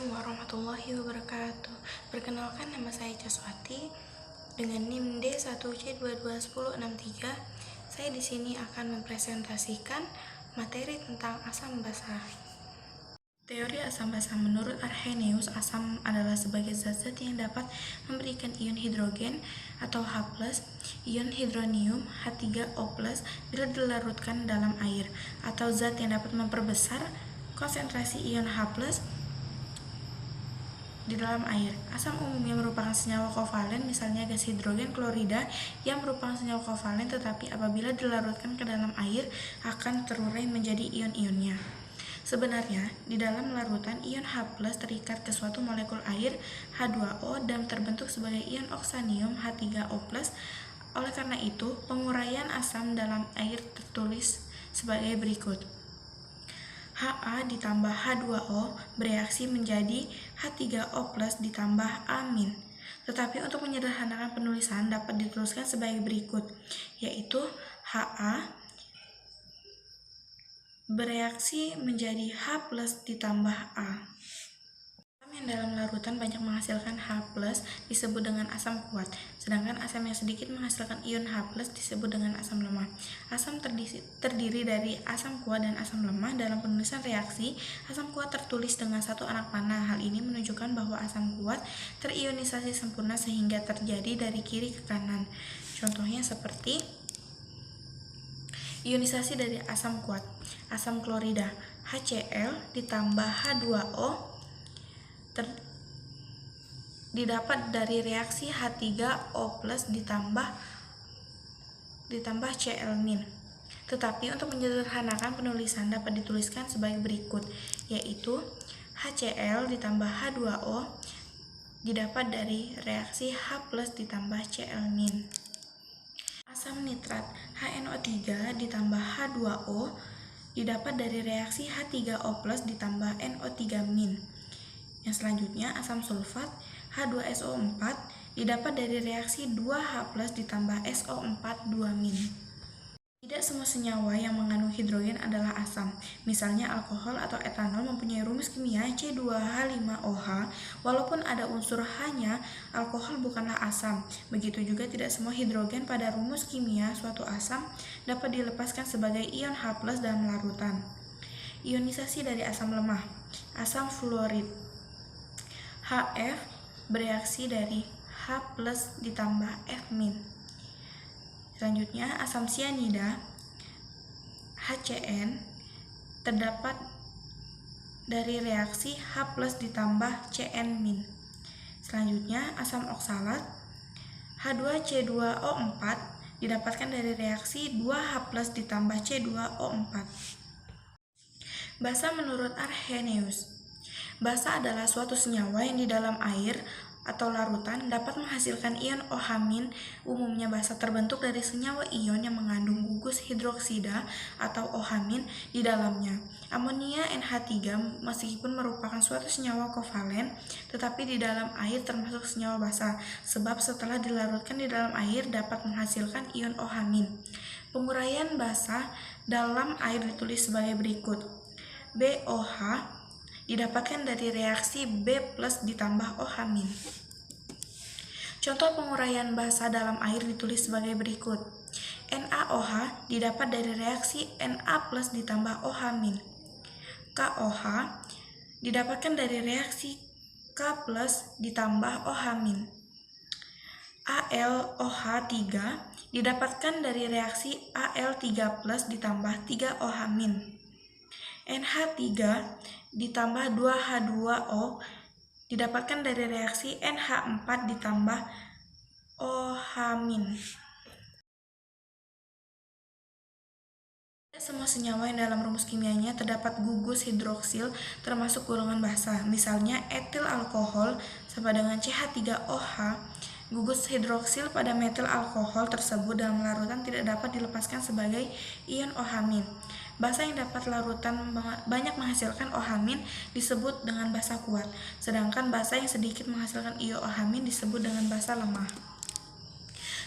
Assalamualaikum warahmatullahi wabarakatuh. Perkenalkan, nama saya Caswati dengan NIM D1C221063. Saya di sini akan mempresentasikan materi tentang asam basa. Teori asam basa menurut Arrhenius, asam adalah sebagai zat-zat yang dapat memberikan ion hidrogen atau H+, ion hidronium H3O+, bila dilarutkan dalam air, atau zat yang dapat memperbesar konsentrasi ion H+ di dalam air. Asam umumnya merupakan senyawa kovalen, misalnya gas hidrogen klorida yang merupakan senyawa kovalen, tetapi apabila dilarutkan ke dalam air akan terurai menjadi ion-ionnya. Sebenarnya, di dalam larutan, ion H+ terikat ke suatu molekul air H2O dan terbentuk sebagai ion oksanium H3O+. Oleh karena itu, penguraian asam dalam air tertulis sebagai berikut. Ha ditambah H2O bereaksi menjadi H3O+ ditambah amin. Tetapi untuk menyederhanakan penulisan dapat dituliskan sebagai berikut, yaitu Ha bereaksi menjadi H+ ditambah A. Asam yang dalam larutan banyak menghasilkan H+ disebut dengan asam kuat, sedangkan asam yang sedikit menghasilkan ion H+ disebut dengan asam lemah. Asam terdiri dari asam kuat dan asam lemah. Dalam penulisan reaksi, asam kuat tertulis dengan satu anak panah. Hal ini menunjukkan bahwa asam kuat terionisasi sempurna sehingga terjadi dari kiri ke kanan. Contohnya seperti ionisasi dari asam kuat. Asam klorida HCl ditambah H2O didapat dari reaksi H3O+ ditambah Cl-min. Tetapi untuk menyederhanakan penulisan dapat dituliskan sebagai berikut, yaitu HCl ditambah H2O didapat dari reaksi H+ ditambah Cl-min. Asam nitrat HNO3 ditambah H2O didapat dari reaksi H3O+ ditambah NO3-min. Yang selanjutnya, asam sulfat H2SO4 didapat dari reaksi 2H+ ditambah SO4 2-min. Tidak semua senyawa yang mengandung hidrogen adalah asam. Misalnya alkohol atau etanol mempunyai rumus kimia C2H5OH. Walaupun ada unsur H-nya, alkohol bukanlah asam. Begitu juga tidak semua hidrogen pada rumus kimia suatu asam dapat dilepaskan sebagai ion H+ dalam larutan. Ionisasi dari asam lemah. Asam fluorid HF bereaksi dari H+ ditambah F-min. Selanjutnya, asam sianida HCN terdapat dari reaksi H+ ditambah Cn-min. Selanjutnya, asam oksalat H2C2O4 didapatkan dari reaksi 2H+ ditambah C2O4. Basa menurut Arrhenius. Basa adalah suatu senyawa yang di dalam air atau larutan dapat menghasilkan ion OH-. Umumnya basa terbentuk dari senyawa ion yang mengandung gugus hidroksida atau OH- di dalamnya. Amonia NH3 meskipun merupakan suatu senyawa kovalen, tetapi di dalam air termasuk senyawa basa, sebab setelah dilarutkan di dalam air dapat menghasilkan ion OH-. Penguraian basa dalam air ditulis sebagai berikut. BOH didapatkan dari reaksi B+ ditambah OH-. Contoh penguraian basa dalam air ditulis sebagai berikut. NaOH didapat dari reaksi Na+ ditambah OH-. KOH didapatkan dari reaksi K+ ditambah OH-. AlOH3 didapatkan dari reaksi Al3+ ditambah 3OH-. NH3 ditambah 2H2O didapatkan dari reaksi NH4 ditambah OH-. Tidak semua senyawa yang dalam rumus kimianya terdapat gugus hidroksil termasuk golongan basa. Misalnya etil alkohol sama dengan CH3OH. Gugus hidroksil pada metil alkohol tersebut dalam larutan tidak dapat dilepaskan sebagai ion OH-. Basa yang dapat larutan banyak menghasilkan OH- disebut dengan basa kuat, sedangkan basa yang sedikit menghasilkan ion OH- disebut dengan basa lemah.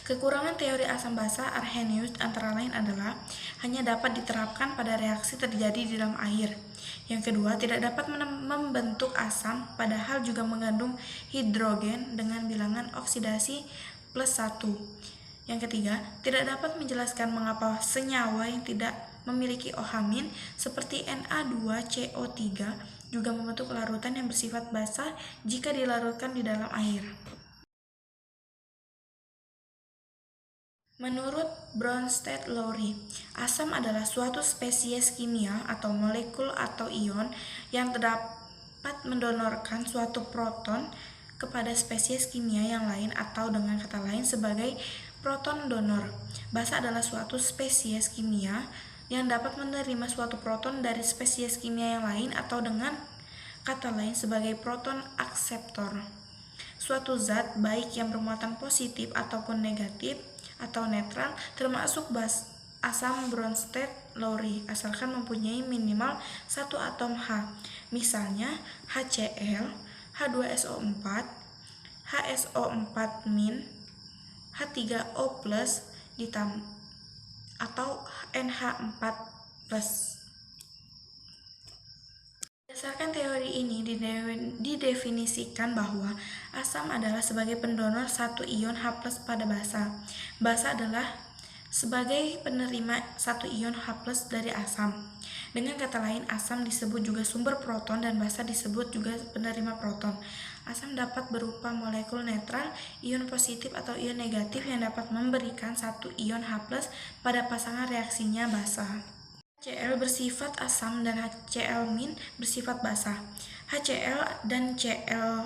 Kekurangan teori asam basa Arrhenius antara lain adalah hanya dapat diterapkan pada reaksi terjadi di dalam air. Yang kedua, tidak dapat membentuk asam, padahal juga mengandung hidrogen dengan bilangan oksidasi +1. Yang ketiga, tidak dapat menjelaskan mengapa senyawa yang tidak memiliki OH- seperti Na2CO3 juga membentuk larutan yang bersifat basa jika dilarutkan di dalam air. Menurut Bronsted-Lowry, asam adalah suatu spesies kimia atau molekul atau ion yang dapat mendonorkan suatu proton kepada spesies kimia yang lain atau dengan kata lain sebagai proton donor. Basa adalah suatu spesies kimia yang dapat menerima suatu proton dari spesies kimia yang lain atau dengan kata lain sebagai proton akseptor. Suatu zat baik yang bermuatan positif ataupun negatif atau netral termasuk asam Bronsted-Lowry asalkan mempunyai minimal satu atom H, misalnya HCl, H2SO4, HSO4-, H3O+, atau NH4+. Berdasarkan teori ini didefinisikan bahwa asam adalah sebagai pendonor satu ion H+ pada basa. Basa adalah sebagai penerima satu ion H+ dari asam. Dengan kata lain, asam disebut juga sumber proton dan basa disebut juga penerima proton. Asam dapat berupa molekul netral, ion positif atau ion negatif yang dapat memberikan satu ion H+ pada pasangan reaksinya basa. HCl bersifat asam dan HCl- bersifat basa. HCl dan Cl-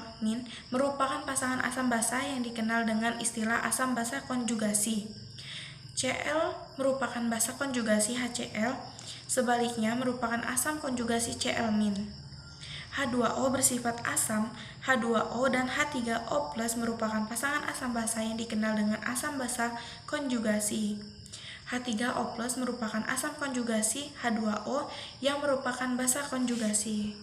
merupakan pasangan asam basa yang dikenal dengan istilah asam basa konjugasi. Cl merupakan basa konjugasi HCl, sebaliknya merupakan asam konjugasi Cl-. H2O bersifat asam, H2O dan H3O+ merupakan pasangan asam basa yang dikenal dengan asam basa konjugasi. H3O+ merupakan asam konjugasi H2O yang merupakan basa konjugasi.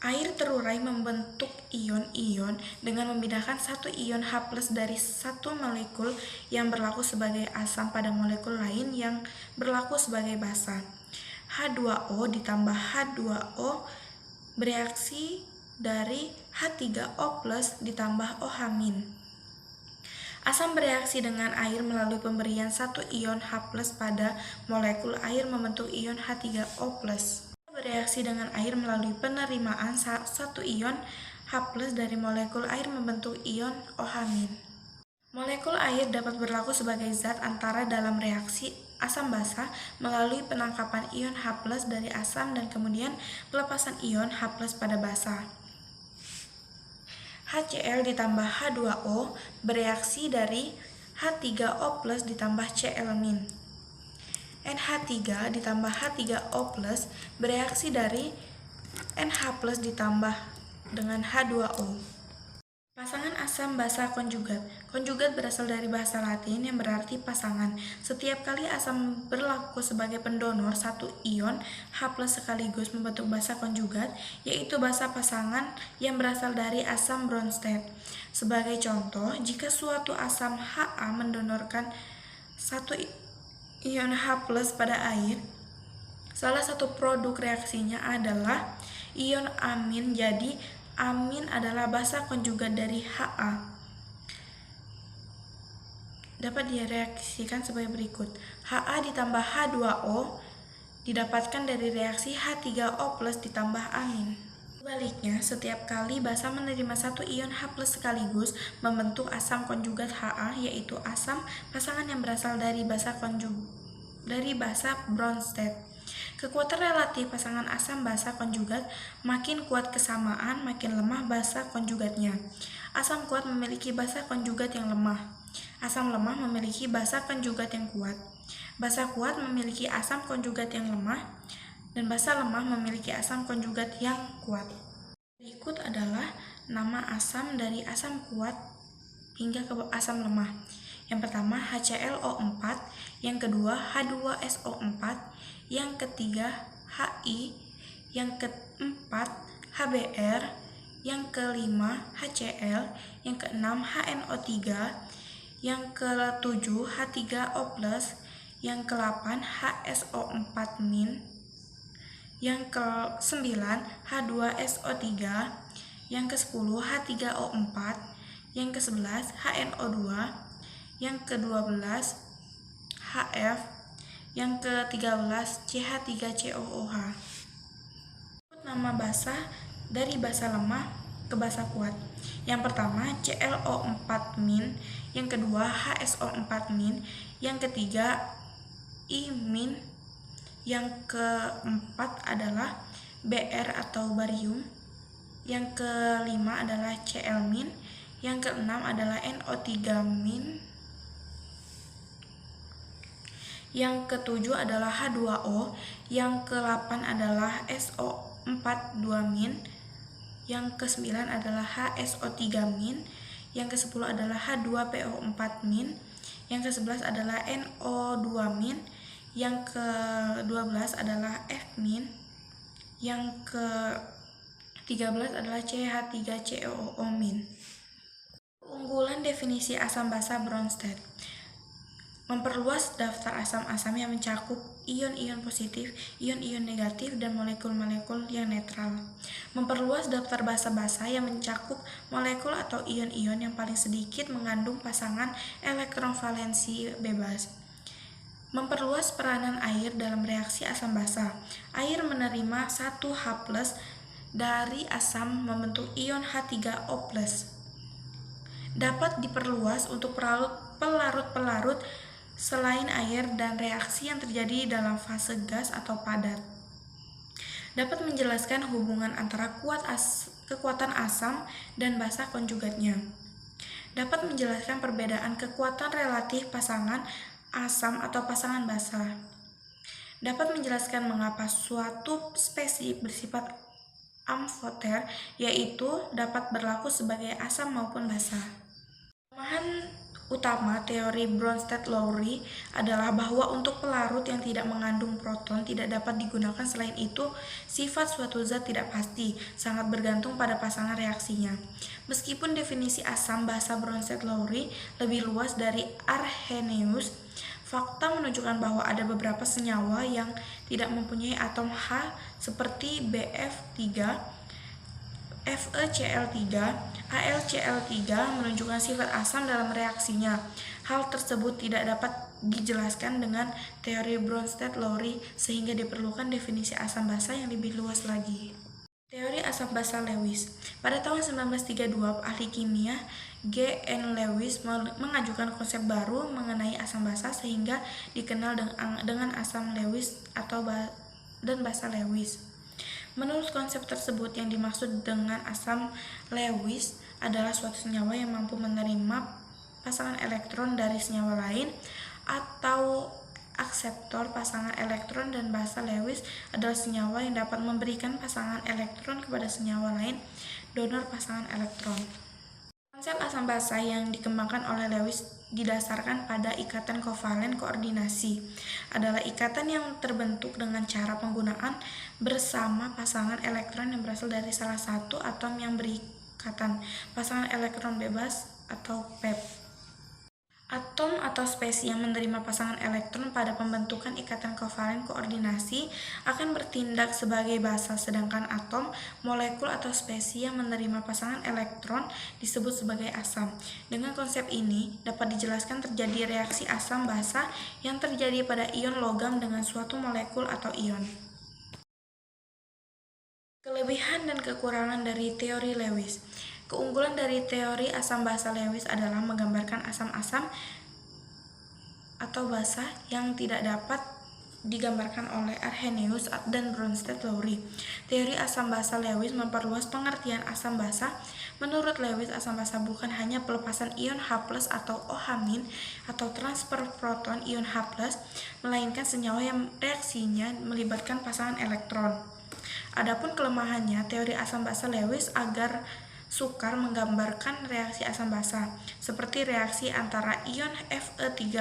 Air terurai membentuk ion-ion dengan memindahkan satu ion H+ dari satu molekul yang berlaku sebagai asam pada molekul lain yang berlaku sebagai basa. H2O ditambah H2O bereaksi dari H3O+ ditambah OH-. Asam bereaksi dengan air melalui pemberian satu ion H+ pada molekul air membentuk ion H3O+. Bereaksi dengan air melalui penerimaan satu ion H+ dari molekul air membentuk ion OH-. Molekul air dapat berlaku sebagai zat antara dalam reaksi asam basa melalui penangkapan ion H+ dari asam dan kemudian pelepasan ion H+ pada basa. HCl ditambah H2O bereaksi dari H3O+ ditambah Cl-. NH3 ditambah H3O+ bereaksi dari NH+ ditambah dengan H2O. Pasangan asam basa konjugat. Konjugat berasal dari bahasa Latin yang berarti pasangan. Setiap kali asam berlaku sebagai pendonor satu ion H+ sekaligus membentuk basa konjugat, yaitu basa pasangan yang berasal dari asam Bronsted. Sebagai contoh, jika suatu asam Ha mendonorkan satu ion H+ pada air, salah satu produk reaksinya adalah ion amin, jadi amin adalah basa konjugat dari Ha. Dapat direaksikan sebagai berikut. Ha ditambah H2O didapatkan dari reaksi H3O+ ditambah amin. Sebaliknya, setiap kali basa menerima satu ion H+ sekaligus membentuk asam konjugat Ha, yaitu asam pasangan yang berasal dari basa Bronsted. Kekuatan relatif pasangan asam basa konjugat, makin kuat kesamaan, makin lemah basa konjugatnya. Asam kuat memiliki basa konjugat yang lemah. Asam lemah memiliki basa konjugat yang kuat. Basa kuat memiliki asam konjugat yang lemah, dan basa lemah memiliki asam konjugat yang kuat. Berikut adalah nama asam dari asam kuat hingga ke asam lemah. Yang pertama HClO4, yang kedua H2SO4, yang ketiga Hi, yang keempat HBr, yang kelima HCl, yang keenam HNO3, yang ke-7 H3O+, yang ke-8 HSO4-, yang ke-9 H2SO3, yang ke-10 H3O4, yang ke-11 HNO2, yang ke-12 HF, yang ke-13 CH3COOH. Nama basa dari basa lemah ke basa kuat. Yang pertama ClO4-, yang kedua HSO4-, yang ketiga I-, yang keempat adalah Br atau barium, yang kelima adalah Cl-, yang keenam adalah NO3-, yang ketujuh adalah H2O, yang ke-8 adalah SO4-, yang ke-9 adalah HSO3-, yang ke-10 adalah H2PO4-, yang ke-11 adalah NO2-, yang ke-12 adalah F-, yang ke-13 adalah CH3COO-. Keunggulan definisi asam basa Bronsted: memperluas daftar asam-asam yang mencakup ion-ion positif, ion-ion negatif, dan molekul-molekul yang netral. Memperluas daftar basa-basa yang mencakup molekul atau ion-ion yang paling sedikit mengandung pasangan elektron valensi bebas. Memperluas peranan air dalam reaksi asam basa. Air menerima 1H+ dari asam membentuk ion H3O+. Dapat diperluas untuk pelarut-pelarut selain air dan reaksi yang terjadi dalam fase gas atau padat. Dapat menjelaskan hubungan antara kekuatan asam dan basa konjugatnya. Dapat menjelaskan perbedaan kekuatan relatif pasangan asam atau pasangan basa. Dapat menjelaskan mengapa suatu spesies bersifat amfoter, yaitu dapat berlaku sebagai asam maupun basa. Kelemahan utama teori Bronsted-Lowry adalah bahwa untuk pelarut yang tidak mengandung proton tidak dapat digunakan. Selain itu, sifat suatu zat tidak pasti, sangat bergantung pada pasangan reaksinya. Meskipun definisi asam basa Bronsted-Lowry lebih luas dari Arrhenius, fakta menunjukkan bahwa ada beberapa senyawa yang tidak mempunyai atom H seperti BF3, FeCl3, AlCl3 menunjukkan sifat asam dalam reaksinya. Hal tersebut tidak dapat dijelaskan dengan teori Bronsted-Lowry sehingga diperlukan definisi asam basa yang lebih luas lagi. Teori asam basa Lewis. Pada tahun 1932, ahli kimia G. N. Lewis mengajukan konsep baru mengenai asam basa sehingga dikenal dengan asam Lewis dan basa Lewis. Menurut konsep tersebut, yang dimaksud dengan asam Lewis adalah suatu senyawa yang mampu menerima pasangan elektron dari senyawa lain atau akseptor pasangan elektron, dan basa Lewis adalah senyawa yang dapat memberikan pasangan elektron kepada senyawa lain, donor pasangan elektron. Konsep asam basa yang dikembangkan oleh Lewis didasarkan pada ikatan kovalen koordinasi. Adalah ikatan yang terbentuk dengan cara penggunaan bersama pasangan elektron yang berasal dari salah satu atom yang berikatan, pasangan elektron bebas atau PEP. Atom atau spesies yang menerima pasangan elektron pada pembentukan ikatan kovalen koordinasi akan bertindak sebagai basa, sedangkan atom, molekul, atau spesies yang menerima pasangan elektron disebut sebagai asam. Dengan konsep ini dapat dijelaskan terjadi reaksi asam basa yang terjadi pada ion logam dengan suatu molekul atau ion. Kelebihan dan kekurangan dari teori Lewis. Keunggulan dari teori asam basa Lewis adalah menggambarkan asam-asam atau basa yang tidak dapat digambarkan oleh Arrhenius dan Bronsted-Lowry. Teori asam basa Lewis memperluas pengertian asam basa. Menurut Lewis, asam basa bukan hanya pelepasan ion H+ atau OH- atau transfer proton ion H+, melainkan senyawa yang reaksinya melibatkan pasangan elektron. Adapun kelemahannya, teori asam basa Lewis agar sukar menggambarkan reaksi asam basa, seperti reaksi antara ion Fe3+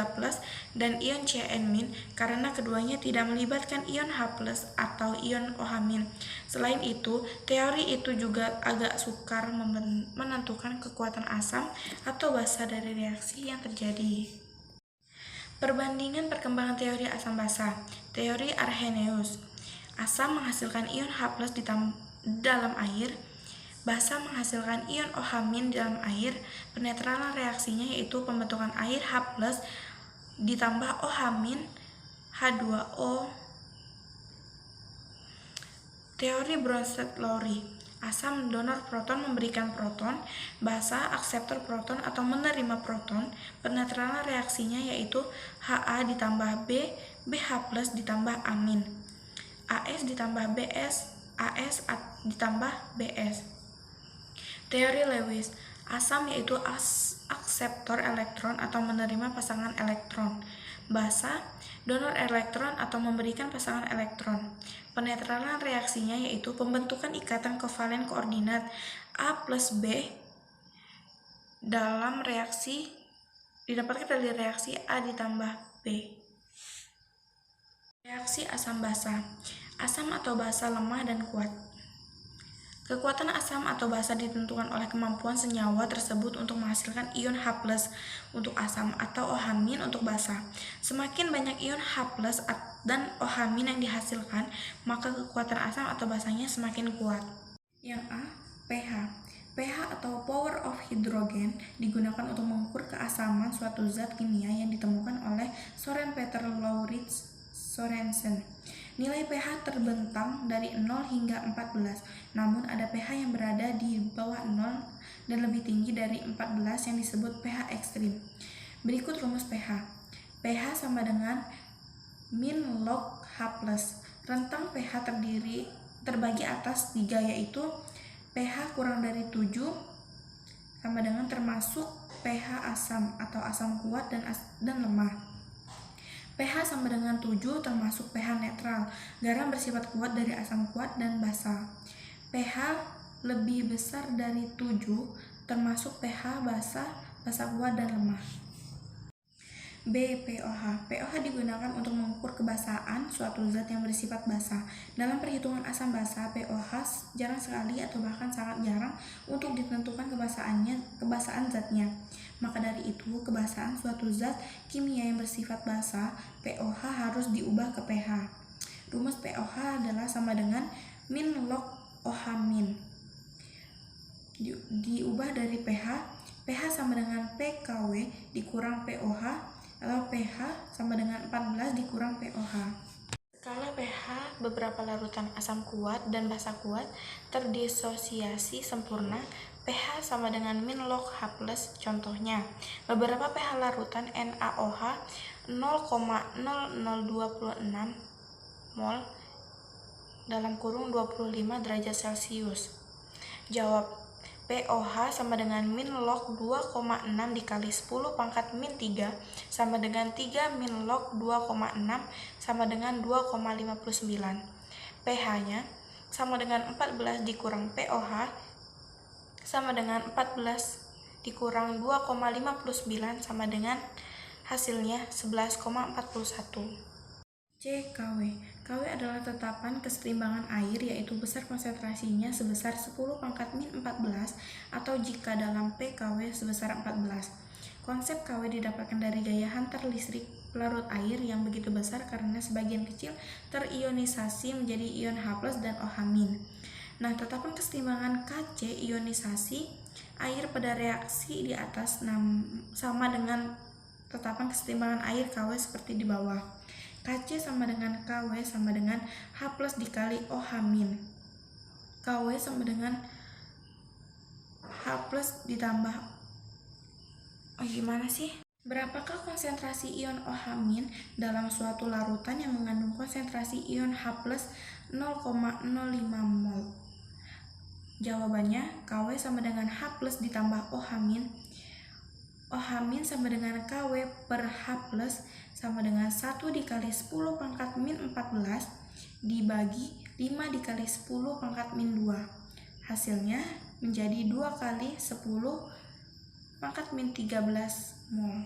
dan ion Cn- karena keduanya tidak melibatkan ion H+ atau ion OH-. Selain itu, teori itu juga agak sukar menentukan kekuatan asam atau basa dari reaksi yang terjadi. Perbandingan perkembangan teori asam basa. Teori Arrhenius. Asam menghasilkan ion H+ dalam air. Basa menghasilkan ion OH- dalam air. Penetralan reaksinya yaitu pembentukan air H+ ditambah OH- H2O. Teori Bronsted-Lowry. Asam donor proton memberikan proton, basa akseptor proton atau menerima proton. Penetralan reaksinya yaitu Ha ditambah B, BH+ ditambah amin. AS ditambah BS, AS ditambah BS. Teori Lewis. Asam yaitu akseptor elektron atau menerima pasangan elektron. Basa, donor elektron atau memberikan pasangan elektron. Penetralan reaksinya yaitu pembentukan ikatan kovalen koordinat A plus B dalam reaksi didapatkan dari reaksi A ditambah B. Reaksi asam basa. Asam atau basa lemah dan kuat. Kekuatan asam atau basa ditentukan oleh kemampuan senyawa tersebut untuk menghasilkan ion H+ untuk asam atau OH- untuk basa. Semakin banyak ion H+ dan OH- yang dihasilkan, maka kekuatan asam atau basanya semakin kuat. Yang A, pH. pH atau power of hydrogen digunakan untuk mengukur keasaman suatu zat kimia yang ditemukan oleh Søren Peter Lauritz Sørensen. Nilai pH terbentang dari 0 hingga 14, namun ada pH yang berada di bawah 0 dan lebih tinggi dari 14 yang disebut pH ekstrim. Berikut rumus pH. pH sama dengan min log H+. Rentang pH terbagi atas 3, yaitu pH kurang dari 7 sama dengan termasuk pH asam atau asam kuat dan lemah. pH sama dengan 7 termasuk pH netral. Garam bersifat kuat dari asam kuat dan basa. pH lebih besar dari 7 termasuk pH basa kuat dan lemah. B. pOH. pOH digunakan untuk mengukur kebasaan suatu zat yang bersifat basa. Dalam perhitungan asam basa, pOH jarang sekali atau bahkan sangat jarang untuk ditentukan kebasaan zatnya. Maka dari itu, kebasaan suatu zat kimia yang bersifat basa, pOH harus diubah ke pH. Rumus pOH adalah sama dengan min log OH-. Diubah dari pH, pH sama dengan pKw dikurang pOH, atau pH sama dengan 14 dikurang pOH. Skala pH beberapa larutan asam kuat dan basa kuat terdisosiasi sempurna. pH sama dengan min log H+. Contohnya, beberapa pH larutan NaOH 0,0026 mol dalam kurung 25 derajat Celcius. Jawab. pOH sama dengan min log 2,6 dikali 10 pangkat min 3 sama dengan 3 min log 2,6 sama dengan 2,59. pH-nya sama dengan 14 dikurang pOH sama dengan 14 dikurang 2,59 sama dengan hasilnya 11,41. C. KW. KW adalah tetapan kesetimbangan air, yaitu besar konsentrasinya sebesar 10 pangkat min 14 atau jika dalam pKw sebesar 14. Konsep KW didapatkan dari gaya hantar listrik pelarut air yang begitu besar karena sebagian kecil terionisasi menjadi ion H+ dan OH-. Nah, tetapan kesetimbangan KC ionisasi air pada reaksi di atas sama dengan tetapan kesetimbangan air KW seperti di bawah. KC sama dengan KW sama dengan H+ dikali OH-. KW sama dengan H+ ditambah gimana sih? Berapakah konsentrasi ion OH- dalam suatu larutan yang mengandung konsentrasi ion H+ 0,05 mol? Jawabannya KW sama dengan H+ ditambah OH-. OH- sama dengan KW per H+ sama dengan 1 dikali 10 pangkat min 14 dibagi 5 dikali 10 pangkat min 2. Hasilnya menjadi 2 kali 10 pangkat min 13 mol.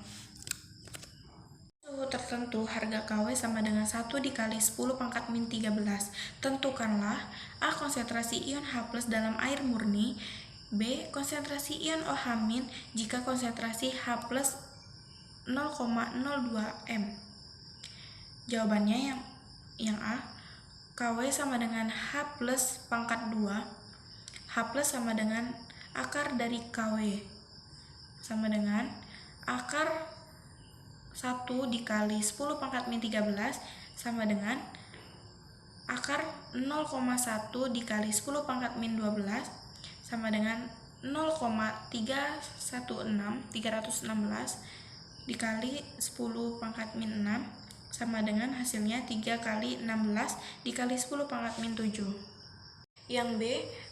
Suhu tertentu harga KW sama dengan 1 dikali 10 pangkat min 13. Tentukanlah A. konsentrasi ion H+ dalam air murni, B. konsentrasi ion OH- jika konsentrasi H+ 0,02 m. Jawabannya yang A. KW sama dengan H+ pangkat 2. H+ sama dengan akar dari KW sama dengan akar 1 dikali 10 pangkat min 13 sama dengan akar 0,1 dikali 10 pangkat min 12 sama dengan 0,316 dikali 10 pangkat min 6 sama dengan hasilnya 3 kali 16 dikali 10 pangkat min 7. Yang B,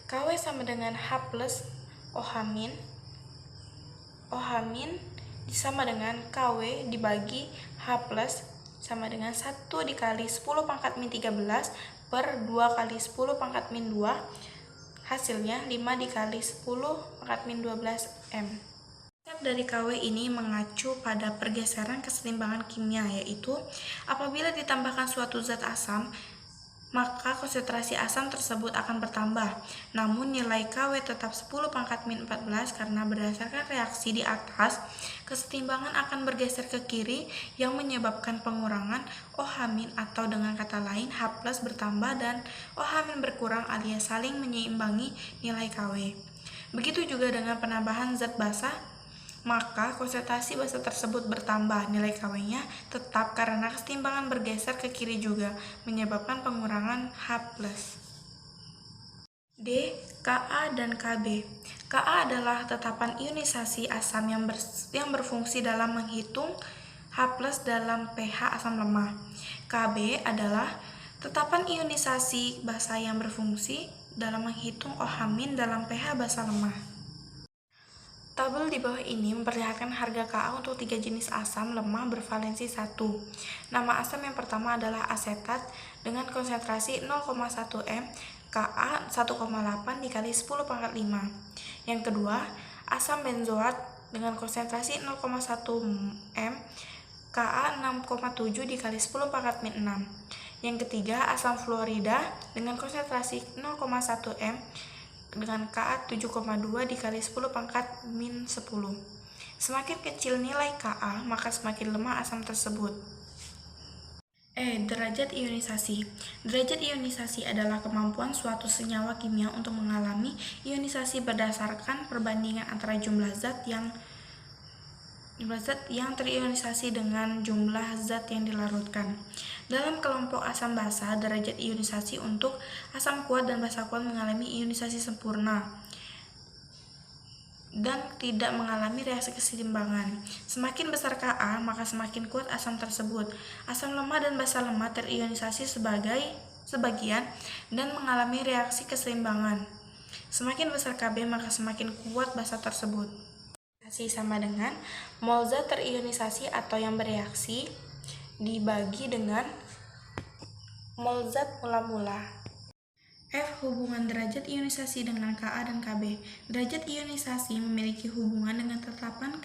KW sama dengan H+ OH- sama dengan KW dibagi H+ sama dengan 1 dikali 10 pangkat min 13 per 2 kali 10 pangkat min 2, hasilnya 5 dikali 10 pangkat min 12 m. Konsep dari KW ini mengacu pada pergeseran kesetimbangan kimia, yaitu apabila ditambahkan suatu zat asam, maka konsentrasi asam tersebut akan bertambah. Namun nilai KW tetap 10 pangkat min 14 karena berdasarkan reaksi di atas, kesetimbangan akan bergeser ke kiri yang menyebabkan pengurangan OH- atau dengan kata lain H+ bertambah dan OH- berkurang alias saling menyeimbangi nilai KW. Begitu juga dengan penambahan zat basa, maka konsentrasi basa tersebut bertambah, nilai KW-nya tetap karena kesetimbangan bergeser ke kiri juga, menyebabkan pengurangan H+. D. Ka dan Kb. Ka adalah tetapan ionisasi asam yang berfungsi dalam menghitung H+ dalam pH asam lemah. Kb adalah tetapan ionisasi basa yang berfungsi dalam menghitung OH- dalam pH basa lemah. Tabel di bawah ini memperlihatkan harga Ka untuk 3 jenis asam lemah bervalensi 1. Nama asam yang pertama adalah asetat dengan konsentrasi 0,1 m, Ka 1,8 dikali 10 pangkat 5. Yang kedua, asam benzoat dengan konsentrasi 0,1 m, Ka 6,7 dikali 10 pangkat min 6. Yang ketiga, asam fluorida dengan konsentrasi 0,1 m, dengan Ka 7,2 dikali 10 pangkat min 10. Semakin kecil nilai Ka, maka semakin lemah asam tersebut. Derajat ionisasi. Derajat ionisasi adalah kemampuan suatu senyawa kimia untuk mengalami ionisasi berdasarkan perbandingan antara jumlah zat yang terionisasi dengan jumlah zat yang dilarutkan. Dalam kelompok asam basa, derajat ionisasi untuk asam kuat dan basa kuat mengalami ionisasi sempurna dan tidak mengalami reaksi keseimbangan. Semakin besar Ka, maka semakin kuat asam tersebut. Asam lemah dan basa lemah terionisasi sebagian dan mengalami reaksi keseimbangan. Semakin besar Kb, maka semakin kuat basa tersebut. Sama dengan mol zat terionisasi atau yang bereaksi dibagi dengan mol zat mula-mula. F. Hubungan derajat ionisasi dengan Ka dan Kb. Derajat ionisasi memiliki hubungan dengan tetapan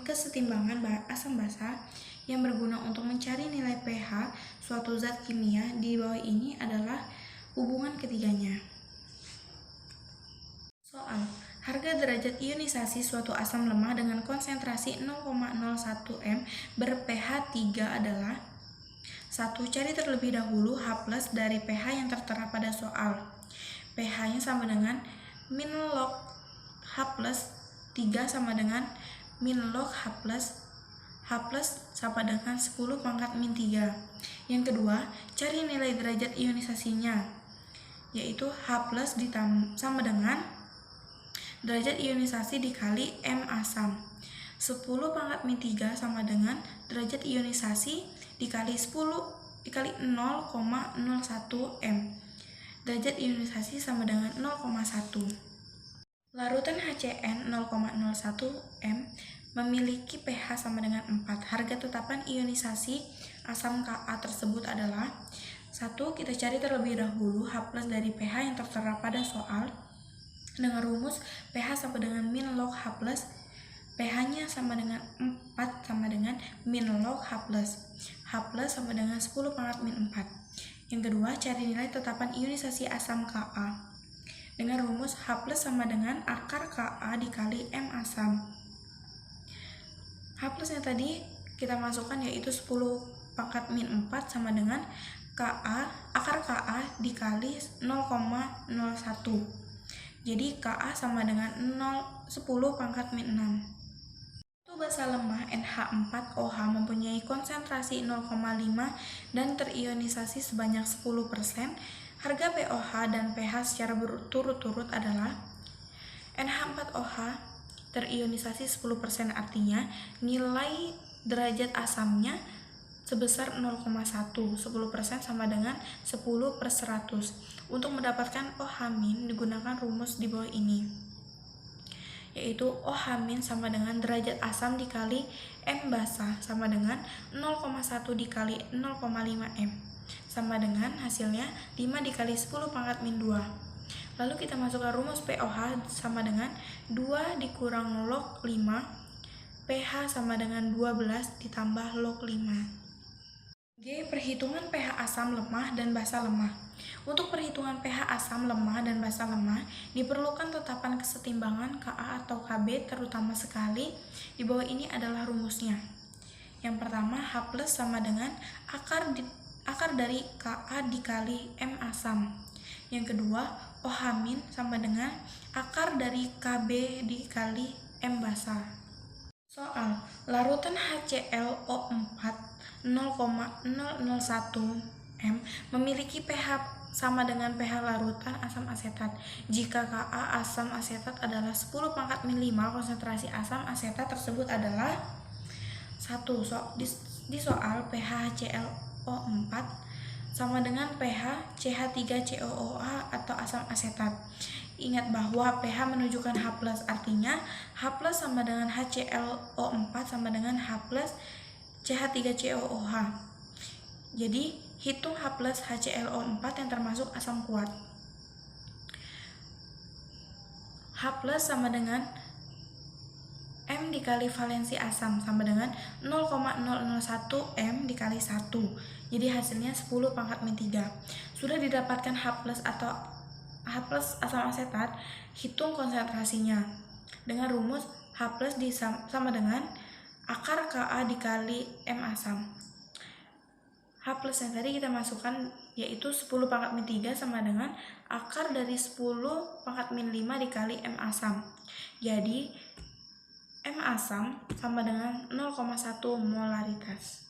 kesetimbangan asam basa yang berguna untuk mencari nilai pH suatu zat kimia. Di bawah ini adalah hubungan ketiganya. Soal: harga derajat ionisasi suatu asam lemah dengan konsentrasi 0,01 m ber-pH 3 adalah 1. Cari terlebih dahulu H+ dari pH yang tertera pada soal. pH-nya sama dengan min log H+, 3 sama dengan min log H+, sama dengan 10 pangkat min 3. Yang kedua, cari nilai derajat ionisasinya, yaitu H+ sama dengan derajat ionisasi dikali M asam. 10 pangkat min 3 sama dengan derajat ionisasi dikali 0,01 M. Derajat ionisasi sama dengan 0,1. Larutan HCN 0,01 M memiliki pH sama dengan 4. Harga tetapan ionisasi asam Ka tersebut adalah 1. Kita cari terlebih dahulu H+ dari pH yang tertera pada soal. Dengan rumus pH sama dengan min log H plus, pH-nya sama dengan 4 sama dengan min log H plus. H plus sama dengan 10 pangkat min 4. Yang kedua, cari nilai tetapan ionisasi asam Ka. Dengan rumus H plus sama dengan akar Ka dikali M asam. H plus yang tadi kita masukkan yaitu 10 pangkat min 4 sama dengan akar Ka dikali 0,01. Jadi Ka sama dengan 10 pangkat min 6. Untuk basa lemah NH4OH mempunyai konsentrasi 0,5 dan terionisasi sebanyak 10%. Harga POH dan pH secara berturut-turut adalah NH4OH terionisasi 10%, artinya nilai derajat asamnya sebesar 0,1. 10% sama dengan 10/100. Untuk mendapatkan OH- digunakan rumus di bawah ini, yaitu OH- sama dengan derajat asam dikali M basah sama dengan 0,1 dikali 0,5 M, sama dengan hasilnya 5 dikali 10 pangkat min 2. Lalu kita masukkan rumus POH sama dengan 2 dikurang log 5, pH sama dengan 12 ditambah log 5. G. Perhitungan pH asam lemah dan basa lemah. Untuk perhitungan pH asam lemah dan basa lemah, diperlukan tetapan kesetimbangan Ka atau Kb, terutama sekali. Di bawah ini adalah rumusnya. Yang pertama, H plus sama dengan akar dari Ka dikali M asam. Yang kedua, OH- sama dengan akar dari Kb dikali M basah. Soal, larutan HClO4 0,001 M memiliki pH sama dengan pH larutan asam asetat. Jika Ka asam asetat adalah 10 pangkat min 5, konsentrasi asam asetat tersebut adalah 1. Di soal pH HClO4 sama dengan pH CH3COOH atau asam asetat. Ingat bahwa pH menunjukkan H+, artinya H+ sama dengan HClO4 sama dengan H+ CH3COOH. Jadi, hitung H+ HClO4 yang termasuk asam kuat. H+ sama dengan M dikali valensi asam sama dengan 0,001 M dikali 1. Jadi hasilnya 10 pangkat min 3. Sudah didapatkan H+ atau H+ asam asetat, hitung konsentrasinya. Dengan rumus H+ sama dengan akar Ka dikali M asam. H+ yang tadi kita masukkan yaitu 10 pangkat min 3 sama dengan akar dari 10 pangkat min 5 dikali M asam. Jadi M asam sama dengan 0,1 molaritas.